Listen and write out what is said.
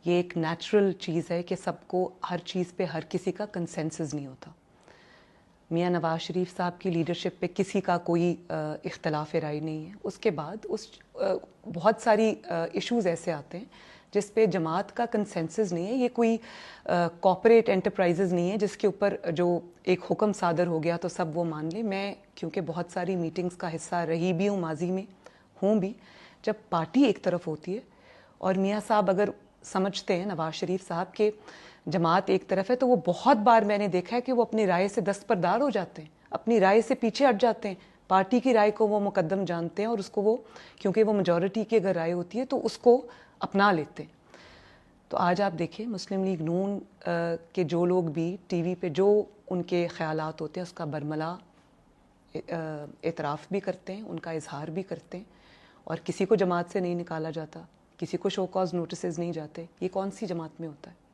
یہ ایک نیچرل چیز ہے کہ سب کو ہر چیز پہ ہر کسی کا کنسنسس نہیں ہوتا. میاں نواز شریف صاحب کی لیڈرشپ پہ کسی کا کوئی اختلاف رائے نہیں ہے. اس کے بعد بہت ساری ایشوز ایسے آتے ہیں جس پہ جماعت کا کنسنسس نہیں ہے. یہ کوئی کارپوریٹ انٹرپرائزز نہیں ہے جس کے اوپر جو ایک حکم صادر ہو گیا تو سب وہ مان لیں. میں کیونکہ بہت ساری میٹنگز کا حصہ رہی بھی ہوں, ماضی میں ہوں بھی, جب پارٹی ایک طرف ہوتی ہے اور میاں صاحب اگر سمجھتے ہیں نواز شریف صاحب کے جماعت ایک طرف ہے, تو وہ بہت بار میں نے دیکھا ہے کہ وہ اپنی رائے سے دستبردار ہو جاتے ہیں, اپنی رائے سے پیچھے ہٹ جاتے ہیں. پارٹی کی رائے کو وہ مقدم جانتے ہیں اور اس کو وہ, کیونکہ وہ میجورٹی کی اگر رائے ہوتی ہے تو اس کو اپنا لیتے ہیں. تو آج آپ دیکھیں مسلم لیگ نون کے جو لوگ بھی ٹی وی پہ جو ان کے خیالات ہوتے ہیں اس کا برملا اعتراف بھی کرتے ہیں, ان کا اظہار بھی کرتے ہیں, اور کسی کو جماعت سے نہیں نکالا جاتا, کسی کو شو کاز نوٹسز نہیں جاتے. یہ کون سی جماعت میں ہوتا ہے؟